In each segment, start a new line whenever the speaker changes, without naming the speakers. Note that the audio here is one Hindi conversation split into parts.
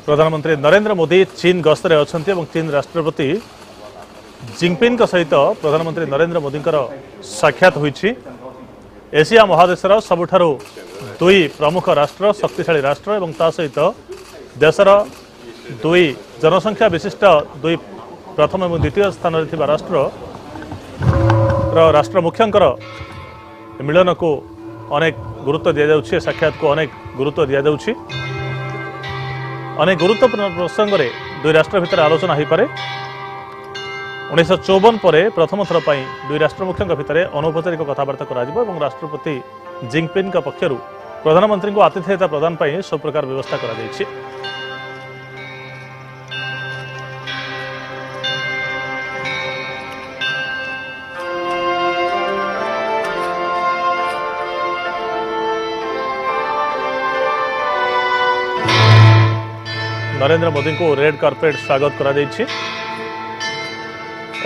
प्रधानमंत्री नरेंद्र मोदी चीन गस्त रे अछंती एवं चीन राष्ट्रपति जिनपिंग सहित प्रधानमंत्री नरेंद्र मोदी साक्षात होईछि। एशिया महादेशर सबुठारु दुई प्रमुख राष्ट्र शक्तिशाली राष्ट्र एवं ता सहित देशर दुई जनसंख्या विशिष्ट दुई प्रथम एवं द्वितीय स्थान रे थिबा राष्ट्र मुख्यंकर मिलन को अनेक गुरुत्व दि जाउछि। साक्षात को अनेक गुरुत्व दि जाउछि। अनेक गुरुत्वपूर्ण प्रसंग में दुई राष्ट्र भितर आलोचना हो पारे। 1954 पर प्रथम थर पर दुई राष्ट्र मुख्यों भितर अनौपचारिक कथबार्ता कर राष्ट्रपति जिनपिंग पक्षर प्रधानमंत्री को आतिथेयता प्रदान पर सब प्रकार व्यवस्था कर। नरेंद्र मोदी को रेड कार्पेट स्वागत करा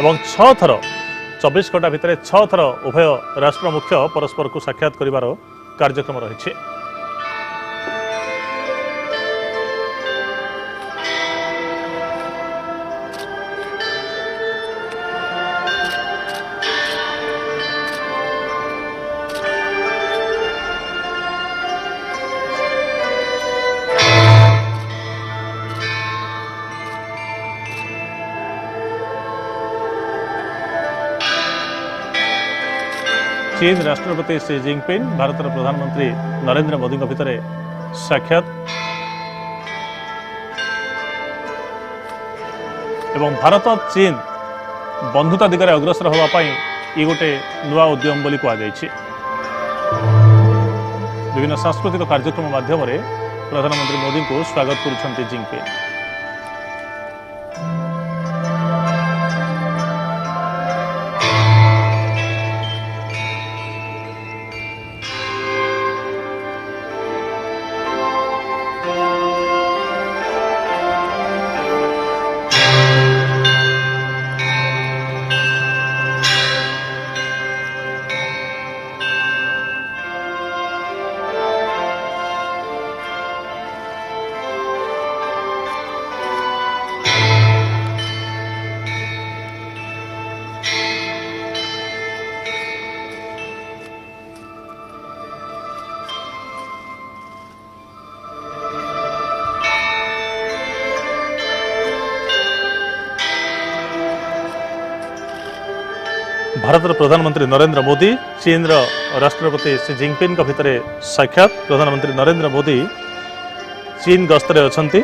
एवं 6 थर 24 घंटा भितर 6 थर उभय राष्ट्र मुख्य परस्पर को साक्षात करिवार कार्यक्रम रही। चीन राष्ट्रपति शी जिनपिंग भारत प्रधानमंत्री नरेंद्र मोदी भितर साक्षात एवं भारत चीन बंधुता दिगरे अग्रसर होगापाई ये गोटे नुआ उद्यम बोली कहुई। विभिन्न सांस्कृतिक कार्यक्रम माध्यम प्रधानमंत्री मोदी को स्वागत करुछंती जिनपिंग। भारत प्रधानमंत्री नरेंद्र मोदी चीन राष्ट्रपति शी जिनपिंग भितर साक्षात। प्रधानमंत्री नरेंद्र मोदी चीन गस्त रे अछंती।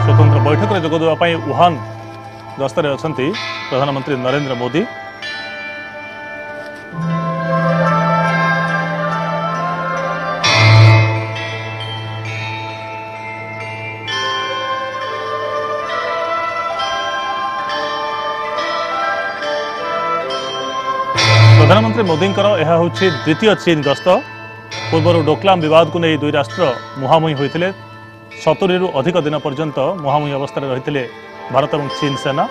स्वतंत्र बैठक में जोगदेवाई वुहान गस्त रे अछंती प्रधानमंत्री नरेंद्र मोदी। प्रधानमंत्री मोदी द्वितीय चीन गस्त। पूर्व डोकलाम विवाद को नहीं दुई राष्ट्र मुहांमुही होते 70 अधिक दिन पर्यंत मुहांमुही अवस्था रही भारत और चीन सेना।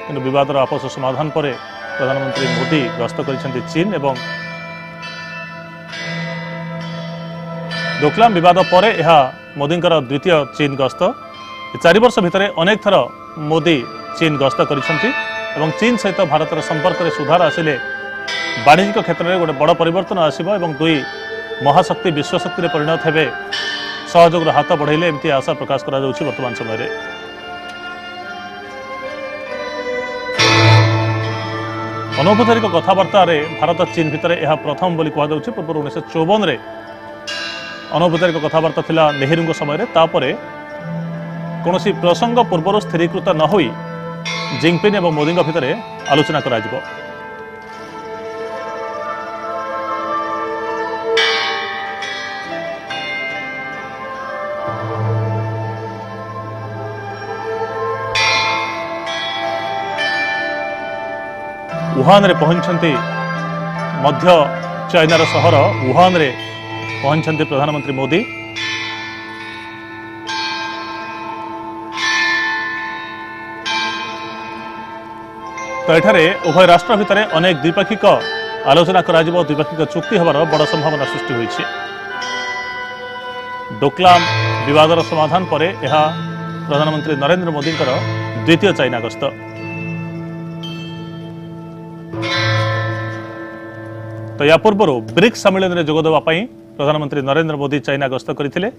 किंतु विवादर आपस समाधान पर प्रधानमंत्री मोदी गस्त कर चीन एवं डोकलाम विवाद पर यह मोदी द्वितीय चीन गस्त। 4 वर्ष भितर अनेक थर मोदी चीन गस्त कर चीन सहित भारत संपर्क में सुधार आसिले वाणिज्यिक क्षेत्र में गोटे बड़ परिवर्तन आसब और दुई महाशक्ति विश्वशक्ति परिणत हेबे सहयोग हाथ बढ़ाइले एमती आशा प्रकाश करा जाउछि। वर्तमान समय रे अनौपचारिक कथबार्ता भारत चीन भितर यह प्रथम बोली कहुछि। पूर्व 1954 रे अनौपचारिक कथबार्ता थिला नेहरू समय तापरे कौनसी प्रसंग पूर्व स्थिरीकृत न होई जिनपिंग एवं मोदी भितर आलोचना करा जिवो। वुहान रे पहुंचंती मध्य चाइनार सहर वुहान रे पहुंचंती प्रधानमंत्री मोदी। तो एठारे उभय राष्ट्र भितर अनेक द्विपाक्षिक आलोचना करा जिवो, द्विपाक्षिक चुक्ति होबार बड़ संभावना सृष्टि होइछि। डोकलाम विवादर समाधान पर यह प्रधानमंत्री नरेंद्र मोदी द्वितीय चाइना गस्त। तो या पूर्व ब्रिक्स सम्मेलन में जोगदेवा प्रधानमंत्री नरेंद्र मोदी चाइना गस्त करथिले।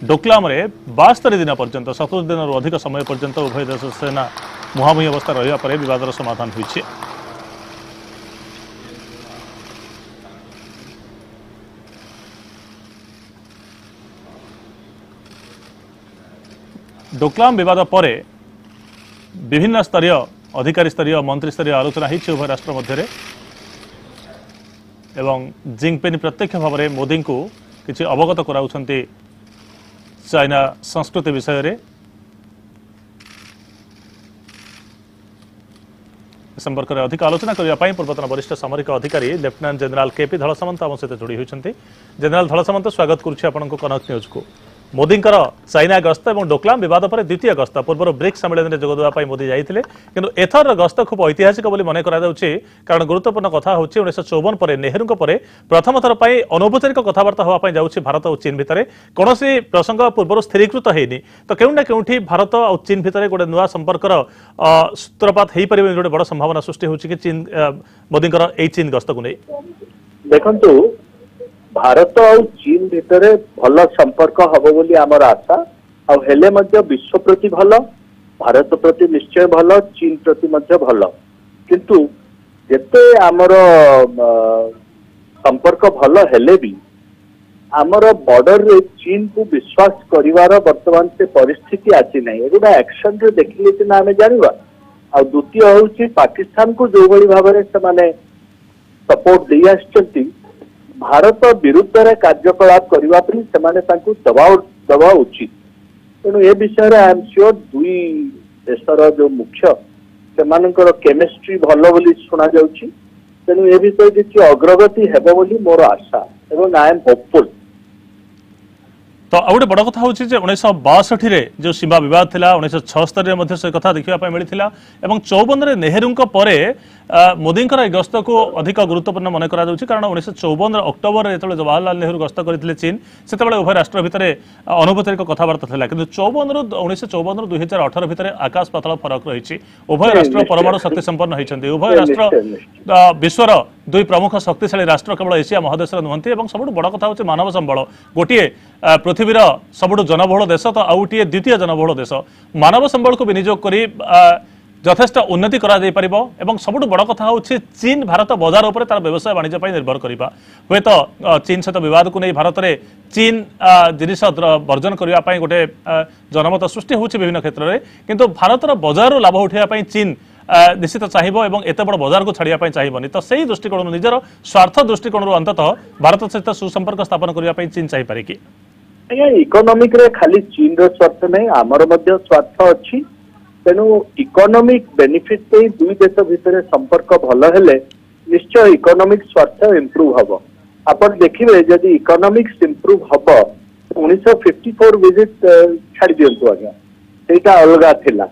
डोकलाम रे 72 दिन पर्यंत 70 दिन अधिक समय पर्यंत उभय देश सेना मुहांमुही अवस्था रहिबा परे विवादर समाधान होइछि। डोकलाम विवाद पर विभिन्न स्तरीय अधिकारी स्तरीय मंत्री स्तरीय आलोचना होइछि उभय राष्ट्र मध्य एवं जिंगपिंग प्रत्यक्ष भाव में मोदी को किसी अवगत कराउछन्ति चाइना संस्कृति विषय रे। संपर्क में अधिक आलोचना करने पूर्वतन वरिष्ठ सामरिक अधिकारी लेफ्टिनेंट जनरल केपी धलसामंत आम सहित जोड़ी होती। जनरल धलसामंत स्वागत करुच्ची आपको कनक न्यूज को। मोदी चाइना गस्त और डोकलाम विवाद पर द्वितीय गस्त पूर्व ब्रिक्स सम्मेलन में जोगदेवा मोदी जाइए, किंतु एथर गस्त खूब ऐतिहासिक बोली मन करा कारण गुरुत्वपूर्ण कथा हूँ 1954 पर नेहरू पर प्रथम थर पर अनौपचारिक कथबार्ता होगापी जाऊँगी भारत और चीन भितर। कौन प्रसंग पूर्व स्थिरीकृत होनी, तो केउना केउठी भारत और चीन भितर गोटे नुआ संपर्कर सूत्रपात हो पारे गोटे बड़ संभावना सृष्टि होची कि चीन मोदी चीन गस्त को नहीं।
देखंतु भारत और चीन भितर भल संपर्क हम बोली आमर आशा आले विश्व प्रति भल, भारत प्रति निश्चय भल, चीन प्रति भल, किंतु जेते आमर संपर्क भल हेले भी आमर बॉर्डर रे चीन को विश्वास करिवार वर्तमान से परिस्थिति आसी नहीं। एगुड़ा एक्शन रे देखिले सिना आमे जानिबा। आ द्वितीय होउची पाकिस्तान को जो बड़ी भाव में से सपोर्ट दे आछंती भारत विरुद्ध रे कार्यकलाप करबा पई सेमाने तांकु दबाव दबा उचित। तेणु ए विषय रे आई एम श्योर दुई देशर जो मुख्य सेमानकर केमिस्ट्री भल बोली सुना जाउची। तेणु ए विषय किछि अग्रगति हेबो बोली मोर आशा एवं आई एम होपफुल।
तो आ गोटे बड़ कथा हूँ 1962 जो सीमा बद था 1976 से कथा देखा मिलता और 54 नेहरू पर मोदी गस्त को अधिक गुरुत्वपूर्ण मन करा कारण 1954 अक्टोबर जो जवाहरलाल नेहरू गस्त करते चीन से उभय राष्ट्र भितर अनौपचारिक कथबार्ता था कि 1954 2018 भितर आकाश पाताल फरक रही। उभय राष्ट्र परमाणु शक्ति संपन्न होती। उभय राष्ट्र विश्वर दुई प्रमुख शक्तिशाली राष्ट्र केवल एशिया महादेश नुहति। सब बड़ कथा हूँ मानव संबल गोटे पृथ्वीर सबुठ जनबहुल देश तो आउटे द्वितीय जनबहुल देश मानव संबल को विनियोग करी यथेष्ट उन्नति करा जाई परिबो। एवं सबुठ बड़ कथा हूँ चीन भारत बजार उपर तार व्यवसाय वाणिज्य निर्भर करबा। हुए तो चीन सहित विवाद को नहीं भारत में चीन जिनिस वर्जन करने गोटे जनमत सृष्टि होउछि विभिन्न क्षेत्र में, किंतु भारतर बजार लाभ उठाइबा चीन निश्चित चाहिए एत बड़ बजार को छाड़िया चाहिए। तो सही दृष्टिकोण निजर स्वार्थ दृष्टिकोण अंततः भारत सहित सुसंपर्क स्थापन करने चीन चाहिए कि
इकोनॉमिक रे खाली चीन रो स्वार्थ नहीं आमर मध्य स्वार्थ अच्छी। तेणु इकोनॉमिक बेनिफिट पे दुई देश भितर संपर्क भल हेले निश्चय इकोनॉमिक स्वार्थ इम्प्रूव हम। अपन देखिए जदि इकोनॉमिक्स इम्प्रूव हम 1954 विजिट छाड़ी दिंतु आज्ञा सेटा अलगा थिला।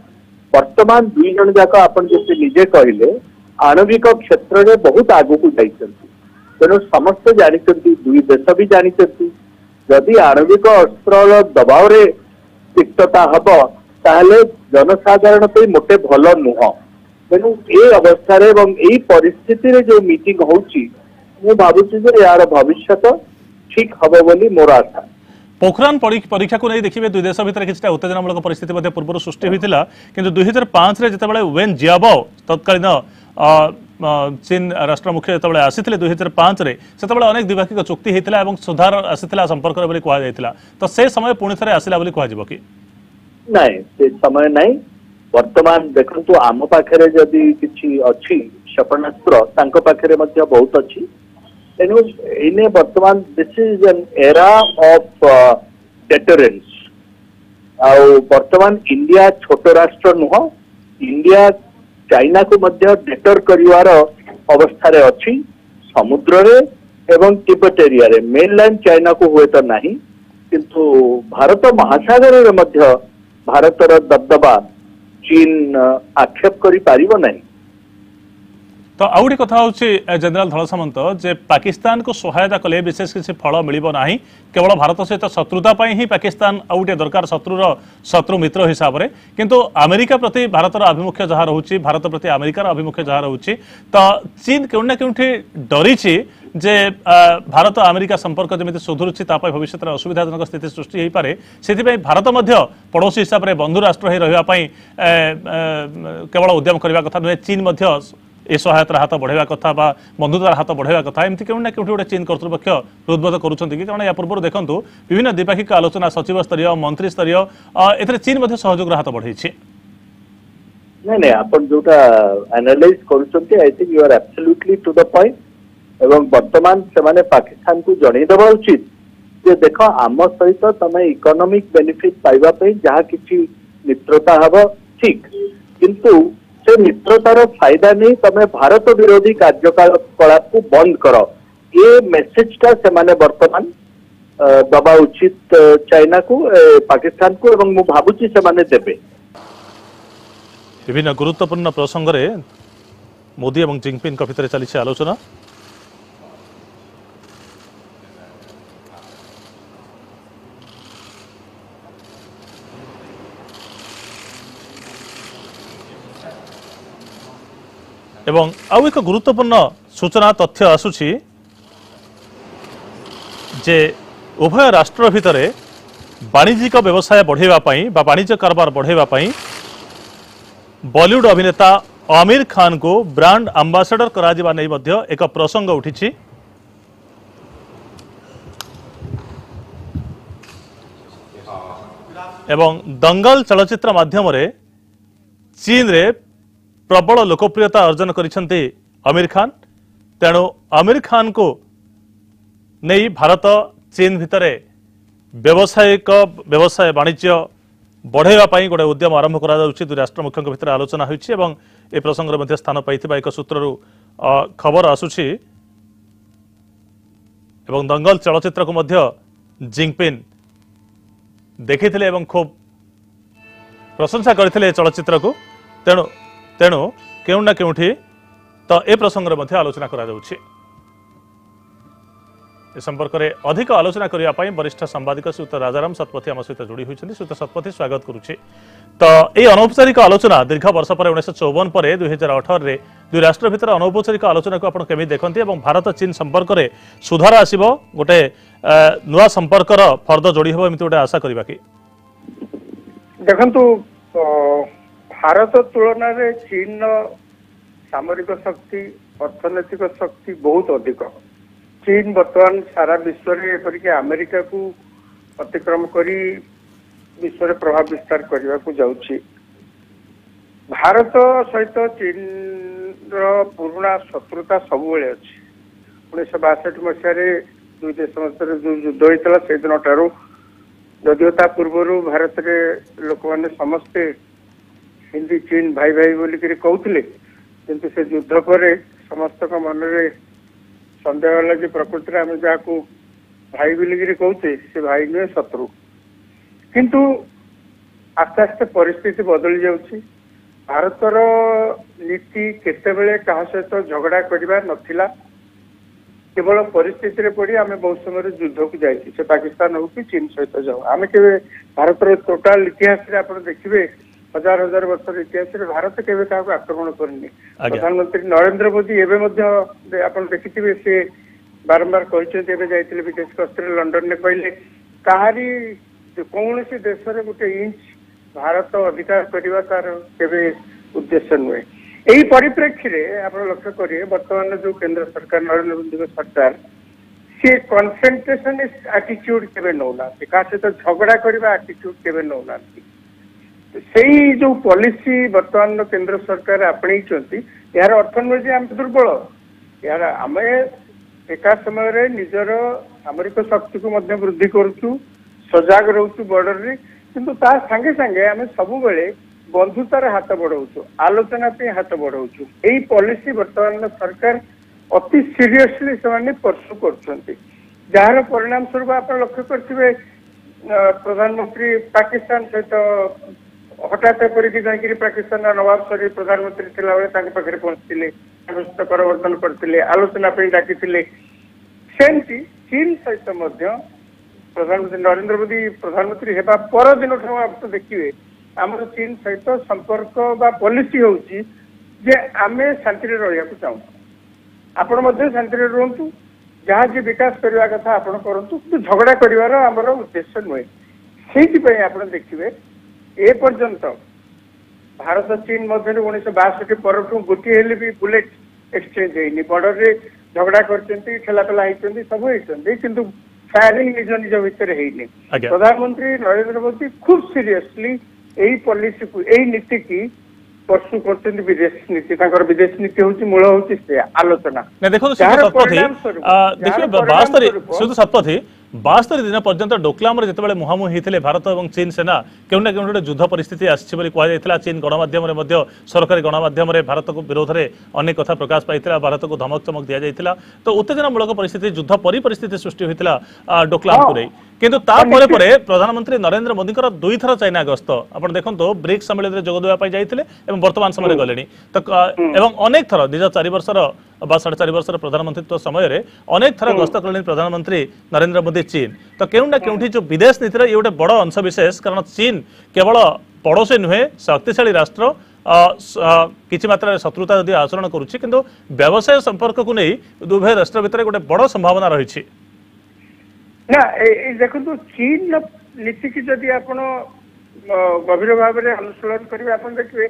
वर्तमान दुई जन जाक अपन जैसे निजे कहले आणविक क्षेत्र में बहुत आगु को जाइछंती। तेणु समस्त जानिछंती दुई देश भी जानिछंती जदि आणविक अस्त्र दबाव रे तिक्तता हब ताहले जनसाधारण पे मोटे भल नुह। तेणु ए अवस्था रे एवं एई परिस्थिति रे जो मीटिंग होउची मु भाबुची जे यार भविष्य ठीक हबो बोली मोर आशा।
पोखरान परीक्षा को नहीं देखिए दुई देश भितर किसी उत्तेजनामूलक परिस्थिति पूर्व सृष्टि होता किंतु 2005 रे जितेबाला वेन जियाबाओ तत्कालीन चीन राष्ट्र मुख्य जो आसी 2005 रे से अनेक द्विपाक्षिक चुक्ति होता और सुधार आसाला संपर्क कहला। तो से समय पुणी थे आसला कह कि
नहीं से समय नहीं। वर्तमान देखंतु आम पाखे जदि किछि अछि क्षेपणास्त्र तांको पाखे बहुत अच्छी। तेणु इने वर्तमान this is an era of deterrence. वर्तमान इंडिया छोट राष्ट्र नुह। इंडिया चाइना को मध्य डेटर करिवार अवस्था रे अछि समुद्र रे एवं तिब्बत एरिया रे मेनलैंड चाइना को हुए तो नहीं किंतु भारत महासागर रे मध्य भारतर दबदबा चीन आक्षेप करि पारिबो नहीं।
तो आउ गोटे कथा हूँ जनरल धड़ सामंत जे पाकिस्तान को सहायता कले विशेष किसी फल मिल ना केवल भारत सहित शत्रुता ही पाकिस्तान आउ गोटे दरकार शत्रु मित्र हिसाब से किंतु अमेरिका प्रति भारतर आभिमुख्य जहाँ रोचे भारत प्रति अमेरिकार आभिमुख्य जहाँ रोचे तो चीन केउना केउठी डरी जे भारत अमेरिका संपर्क जमी सुधुरुची भविष्य में असुविधाजनक स्थिति सृष्टि हो पारे से भारत मध्य पड़ोशी हिसाब से बंधु राष्ट्र रही केवल उद्यम करने कथा नुहे चीन मध्य ए सहायतार हाथ बढ़ावा कथा बा बंधुतार हाथ बढ़ावा कथा एमती केउना ना केउठी गोटे चीन कर्तृपक्ष हृदबोध करुछंती कि कारण या पूर्व देखंतु विभिन्न द्विपाक्षिक आलोचना सचिव स्तरीय मंत्री स्तरीय एथरे चीन मध्य सहयोग हाथ बढ़ाई
नहीं आपण जोटा एनालाइज करुछंती I think you are absolutely to the point एवं वर्तमान से माने पाकिस्तान को जणै देबा उचित जे देखो आम सहित तमे इकोनॉमिक बेनिफिट पाइबा पे जहाँ किछि मित्रता हबो ठीक किंतु से मित्रतार फायदा नहीं तमे भारत विरोधी कार्यकलाप को बंद कर ये मेसेजटा से माने वर्तमान दबा उचित चाइना को पाकिस्तान को एवं मु भाबुची से माने देबे।
विभिन्न गुरुत्वपूर्ण प्रसंग रे मोदी और जिनपिंग भितर चली आलोचना एवं आउ एक गुरुत्वपूर्ण सूचना तथ्य आसुछि जे उभय राष्ट्र भितर वाणिज्यिक व्यवसाय बढ़ावाई वाणिज्य कारबार बढ़ावाई बॉलीवुड अभिनेता आमिर खान को ब्रांड आंबासाडर करा नहीं मध्य एक प्रसंग उठी एवं दंगल चलचित्र माध्यम चीन रे प्रबल लोकप्रियता अर्जन करिसेंती आमिर खान तेणु आमिर खान को नहीं भारत चीन भितर व्यवसाय वाणिज्य बढ़ावाई गोटे उद्यम आरंभ करा दुई राष्ट्र मुख्यों भितर आलोचना होइछि एवं ए प्रसंग में स्थान पाइथिबा एक सूत्रु खबर आसुछि एवं दंगल चलचित्र को मध्य जिनपिंग देखिथिले एवं खूब प्रशंसा करथिले चलचित्र को तेणु तेणु केउ ना केउठी तो ए प्रसंग में आलोचना करा जाउछि। ए संपर्क में अधिक आलोचना करने वरिष्ठ सांबादिक श्रीयुत राजाराम शतपथी आम सहित जोड़ी होती श्रीयुत शतपथी स्वागत करुच्ची। तो ये अनौपचारिक आलोचना दीर्घ वर्ष पर 1954 पर 2018 रे दुई राष्ट्र भितर अनौपचारिक आलोचना को आप केमी देखते और भारत चीन संपर्क में सुधार आसब गोटे नुआ संपर्कर फर्द जोड़ी हम एमती गोटे आशा करवा कि
देखंतु भारत तुलन में चीन सामरिक शक्ति अर्थनैतिक शक्ति बहुत अधिक। चीन बर्तमान सारा विश्व में एपरिक अमेरिका को अतिक्रम करी विश्व में प्रभाव विस्तार करने को जाउछि। भारत सहित चीन पुराना शत्रुता सबुबले अच्छी 1962 मसीह दुई देश मध्य जो युद्ध होता से दिन ठार जदिव ता पूर्व भारत में लोक मैंने समस्ते हिंदी चीन भाई भाई बोलिक कहते किंतु से युद्ध पर समस्त मन में सन्देह है कि प्रकृति में आम जहाँ को भाई बोलिक कहते से भाई नुहे शत्रु किंतु आस्ते आस्ते परिस्थिति बदली जाउछि। भारतर नीति केतेबेले कहा सहित झगड़ा करवा नथिला केवल परिस्थिति रे पड़ी आम बहुत समय युद्ध को जाइए से पाकिस्तान हो कि चीन सहित जाऊ आम के भारतर टोटाल इतिहास आप देखिए हजार हजार वर्ष इतिहास में भारत केवे क्या आक्रमण करनी। प्रधानमंत्री नरेंद्र मोदी एवं देखिए से बारंबार कहते जाइए विदेश गस्तर लंडन ने कहले कहारी कौन सी देश में गोटे इंच भारत अधिकार करवा तार केवे उद्देश्य नुहे। यही परिप्रेक्षी में आप लक्ष्य करिए वर्तमान जो केंद्र सरकार नरेंद्र मोदी सरकार सी कन्सेंट्रेशन एटीट्यूड केवे नौना क्या सहित झगड़ा करने एटीट्यूड केवे नौना से जो पॉलिसी वर्तमान केंद्र सरकार आपणी यार अर्थ नुहे जे आम दुर्बल यार आम एका समय निजर सामरिक शक्ति को वृद्धि करुचु सजाग रोचु बॉर्डर रे किंतु ता संगे संगे आम सब बेले ବନ୍ଧୁତାର ହାତ ବଢାଉଛୁ, ଆଲୋଚନା ପାଇଁ ହାତ ବଢାଉଛୁ। ଏଇ ପଲିସି ବର୍ତ୍ତମାନ ସରକାର ଅତି ସିରିୟସଲି ସେମାନେ ପର୍ସୁ କରୁଛନ୍ତି, ଯାହାର ପରିଣାମ ସ୍ୱରୂପ ଆପଣ ଲକ୍ଷ୍ୟ କରିଥିବେ ପ୍ରଧାନମନ୍ତ୍ରୀ ପାକିସ୍ତାନ ସହିତ ହଠାତ୍ ଏପରିକି ଯାଇକିରି ପାକିସ୍ତାନର ନୱାଜ ଶରୀଫ ପ୍ରଧାନମନ୍ତ୍ରୀ ଥିଲାବେଳେ ତାଙ୍କ ପାଖରେ ପହଞ୍ଚିଥିଲେ, ତାଙ୍କ ସହିତ କରବର୍ତ୍ତନ କରିଥିଲେ, ଆଲୋଚନା ପାଇଁ ଡାକିଥିଲେ। ସେମିତି ଚୀନ ସହିତ ମଧ୍ୟ ପ୍ରଧାନମନ୍ତ୍ରୀ ନରେନ୍ଦ୍ର ମୋଦୀ ପ୍ରଧାନମନ୍ତ୍ରୀ ହେବା ପରଦିନଠାରୁ ଆପଣ ଦେଖିବେ ଆମର ଚୀନ ସହିତ ସମ୍ପର୍କ ବା ପଲିସି ହଉଛି ଯେ ଆମେ ଶାନ୍ତିରେ ରହିବାକୁ ଚାହୁଁଛୁ, ଆପଣ ମଧ୍ୟ ଶାନ୍ତିରେ ରୁହନ୍ତୁ, ଯାହା ଯେ ବିକାଶ କରିବା କଥା ଆପଣ କରନ୍ତୁ, କିନ୍ତୁ ଝଗଡା କରିବାର ଆମର ଉଦ୍ଦେଶ୍ୟ ନୁହେଁ। ସେଇଥିପାଇଁ ଆପଣ ଦେଖିବେ ଏ ପର୍ଯ୍ୟନ୍ତ ଭାରତ ଚୀନ ମଧ୍ୟରେ 1962 ପରଠୁ ଗୋଟିଏ ହେଲେ ବି ବୁଲେଟ ଏକ୍ସଚେଞ୍ଜ ହେଇନି। ବର୍ଡରରେ ଝଗଡା କରିଛନ୍ତି, ଠେଲାପେଲା ହେଇଛନ୍ତି, ସବୁ ହେଇଛନ୍ତି, କିନ୍ତୁ ଫାୟାରିଂ ନିଜ ନିଜ ଭିତରେ ହେଇନି। ପ୍ରଧାନମନ୍ତ୍ରୀ ନରେନ୍ଦ୍ର ମୋଦୀ ଖୁବ ସିରିୟସଲି ଏଇ ପଲିସିକୁ, ଏଇ ନୀତିକି ପର୍ସୁ କରୁଛନ୍ତି। ବିଦେଶ ନୀତି, ତାଙ୍କର ବିଦେଶ ନୀତି ହଉଛି ମୂଳ ହଉଛି ସେ ଆଲୋଚନା।
ଦେଖନ୍ତୁ ଶତପଥୀ 72 दिन पर्यंत डोकलाम जिते मुहांमुही होते भारत और चीन सेना केउ ना केउ गोटे युद्ध परिस्थिति आसी कहला। चीन गणमाध्यम सरकारी गणमाध्यम भारत को विरोध में अनेक कथा प्रकाश पाई, भारत को धमक चमक दि जाता, तो उत्तेजनामूलक परिस्थिति युद्ध परी परिस्थिति सृष्टि होता डोकलाम को नहीं। किंतु प्रधानमंत्री नरेंद्र मोदी दुई थर चाइना गस्त आप देखो ब्रिक्स सम्मेलन में जोग देवाई जाते वर्तमान समय गले तो अनेक थर निज 4 वर्षर 4.5 वर्षर प्रधानमंत्रित्व समय अनेक थर गस्त कले प्रधानमंत्री नरेंद्र मोदी चीन। तो केउ ना केउठी जो विदेश नीतिर ये गोटे बड़ अंश विशेष, कारण चीन केवल पड़ोसी नुहे, शक्तिशाली राष्ट्र, किसी मात्रा शत्रुता यदि आचरण करुच्ची, किंतु व्यवसाय संपर्क को नहीं उभय राष्ट्र भितर गोटे बड़ संभावना रही
ना। देखो चीन नीति की जदि आपण गभीर भाव में अनुशीलन करेंगे आप देखिए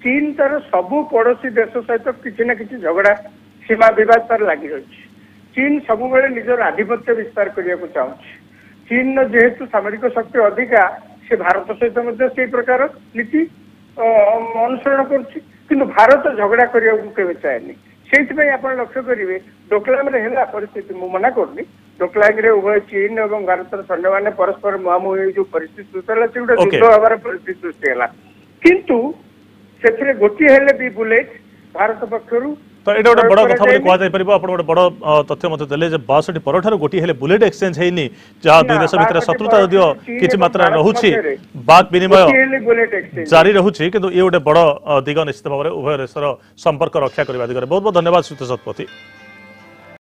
चीन तार सबू पड़ोसी देश सहित किसी ना किसी झगड़ा सीमा विवाद तार लगी रही। चीन सब निजर आधिपत्य विस्तार करने को चाहूँ। चीन जेहेतु सामरिक शक्ति अधिका से भारत सहित से प्रकार नीति अनुसरण कर भारत झगड़ा करने को केवे चाहेनी। से आप लक्ष्य करेंगे डोकलाम परिस्थिति मु मना करनी, डोकलाम उभय चीन और भारत सैन्य मैंने परस्पर मुहांमुही जो परिस्थिति सृष्टि है गोटे युद्ध हबार परिस्थिति सृष्टि है, किंतु से गोटे हेले भी बुलेट भारत पक्षर।
तो ये गोटे बड़ कथा कहुपर आप गोटे बड़ तथ्य मत देले 62 पर गोटे हेले बुलेट एक्सचेंज होनी, जहाँ दुई देश भितर शत्रुता यदि किसी मात्रा रोचे बात विनिमय जारी रोचे, किंतु ये गोटे बड़ दिग निश्चित भाव में उभय देशर संपर्क रक्षा करने दिगरे। बहुत बहुत धन्यवाद श्रीयुत शतपथी।